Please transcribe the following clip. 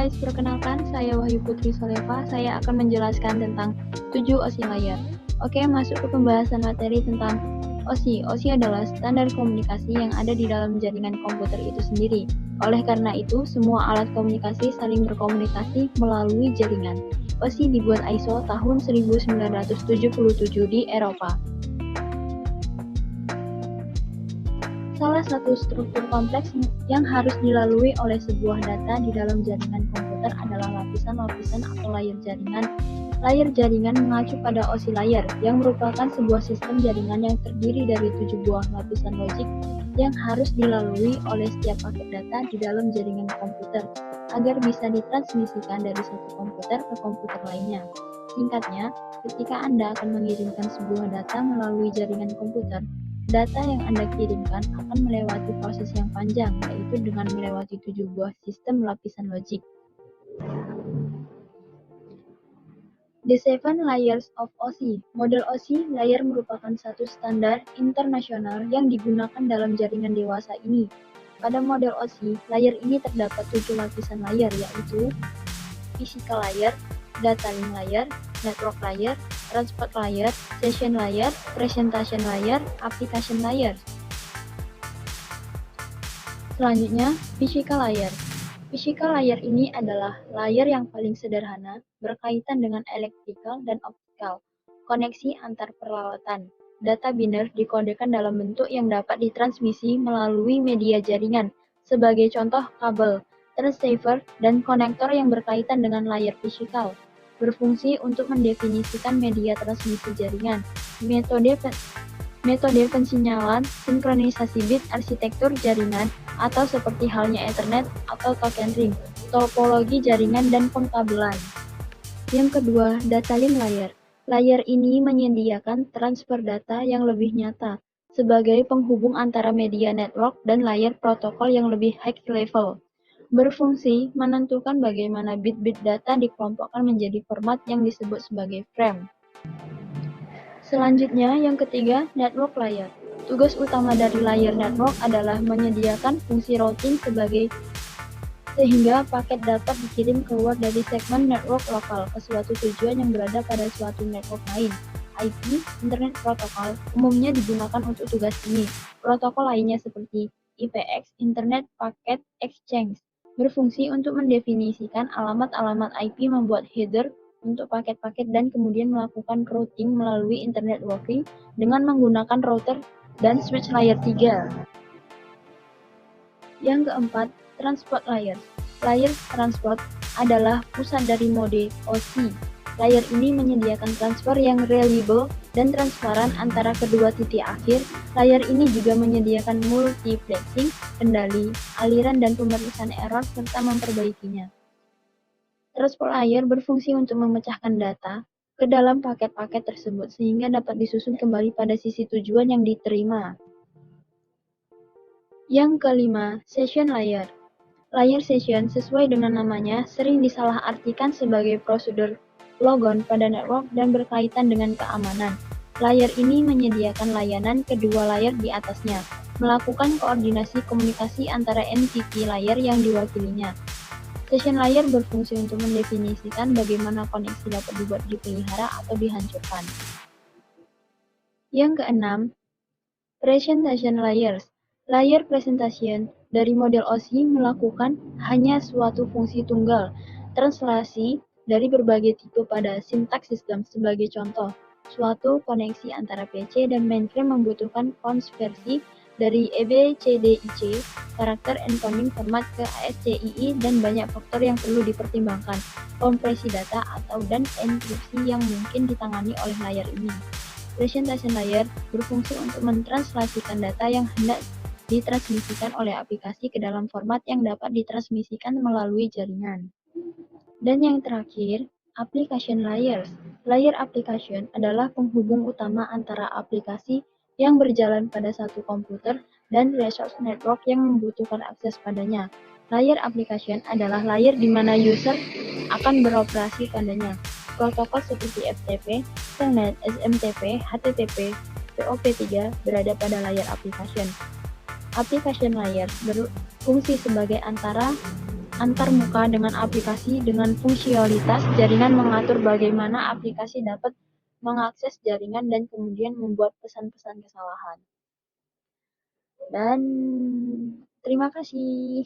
guys, perkenalkan saya Wahyu Putri Soleva. Saya akan menjelaskan tentang 7 OSI layer. Oke, masuk ke pembahasan materi tentang OSI. OSI adalah standar komunikasi yang ada di dalam jaringan komputer itu sendiri. Oleh karena itu, semua alat komunikasi saling berkomunikasi melalui jaringan. OSI dibuat ISO tahun 1977 di Eropa. Salah satu struktur kompleks yang harus dilalui oleh sebuah data di dalam jaringan komputer adalah lapisan-lapisan atau layer jaringan. Layer jaringan mengacu pada OSI layer, yang merupakan sebuah sistem jaringan yang terdiri dari 7 buah lapisan logik yang harus dilalui oleh setiap paket data di dalam jaringan komputer, agar bisa ditransmisikan dari satu komputer ke komputer lainnya. Singkatnya, ketika Anda akan mengirimkan sebuah data melalui jaringan komputer, data yang Anda kirimkan akan melewati proses yang panjang, yaitu dengan melewati 7 buah sistem lapisan logik. The Seven Layers of OSI. Model OSI layer merupakan satu standar internasional yang digunakan dalam jaringan dewasa ini. Pada model OSI, layer ini terdapat 7 lapisan layer, yaitu physical layer, data link layer, network layer, transport layer, session layer, presentation layer, application layer. Selanjutnya, physical layer. Physical layer ini adalah layer yang paling sederhana, berkaitan dengan electrical dan optical, koneksi antar peralatan. Data biner dikodekan dalam bentuk yang dapat ditransmisi melalui media jaringan, sebagai contoh kabel, transceiver, dan konektor yang berkaitan dengan layer physical. Berfungsi untuk mendefinisikan media transmisi jaringan, metode pensinyalan, sinkronisasi bit, arsitektur jaringan, atau seperti halnya Ethernet atau token ring, topologi jaringan dan pengkabelan. Yang kedua, data link layer. Layer ini menyediakan transfer data yang lebih nyata, sebagai penghubung antara media network dan layer protokol yang lebih high level. Berfungsi menentukan bagaimana bit-bit data dikelompokkan menjadi format yang disebut sebagai frame. Selanjutnya, yang ketiga, network layer. Tugas utama dari layer network adalah menyediakan fungsi routing sehingga paket dapat dikirim keluar dari segmen network lokal ke suatu tujuan yang berada pada suatu network lain. IP, Internet Protocol, umumnya digunakan untuk tugas ini. Protokol lainnya seperti IPX, Internet Packet Exchange, berfungsi untuk mendefinisikan alamat-alamat IP, membuat header untuk paket-paket, dan kemudian melakukan routing melalui Internet Walking dengan menggunakan router dan switch layer 3. Yang keempat, transport layer. Layer transport adalah pusat dari mode OSI. Layer ini menyediakan transfer yang reliable dan transparan antara kedua titik akhir. Layer ini juga menyediakan multiplexing, kendali, aliran, dan pemeriksaan error serta memperbaikinya. Transport layer berfungsi untuk memecahkan data ke dalam paket-paket tersebut sehingga dapat disusun kembali pada sisi tujuan yang diterima. Yang kelima, session layer. Layer session sesuai dengan namanya sering disalahartikan sebagai prosedur logon pada network dan berkaitan dengan keamanan. Layer ini menyediakan layanan kedua layer di atasnya, melakukan koordinasi komunikasi antara entity layer yang diwakilinya. Session layer berfungsi untuk mendefinisikan bagaimana koneksi dapat dibuat dipelihara atau dihancurkan. Yang keenam, presentation layers. Layer presentation dari model OSI melakukan hanya suatu fungsi tunggal, translasi dari berbagai tipe pada sintaks sistem. Sebagai contoh, suatu koneksi antara PC dan mainframe membutuhkan konversi dari EBCDIC, karakter encoding format, ke ASCII, dan banyak faktor yang perlu dipertimbangkan, kompresi data dan enkripsi yang mungkin ditangani oleh layer ini. Presentation layer berfungsi untuk mentranslasikan data yang hendak ditransmisikan oleh aplikasi ke dalam format yang dapat ditransmisikan melalui jaringan. Dan yang terakhir, application layers. Layer application adalah penghubung utama antara aplikasi yang berjalan pada satu komputer dan resource network yang membutuhkan akses padanya. Layer application adalah layer di mana user akan beroperasi padanya. Protokol seperti FTP, Telnet, SMTP, HTTP, POP3 berada pada layer application. Application layer berfungsi sebagai antarmuka dengan aplikasi dengan fungsionalitas jaringan mengatur bagaimana aplikasi dapat mengakses jaringan dan kemudian membuat pesan-pesan kesalahan. Dan terima kasih.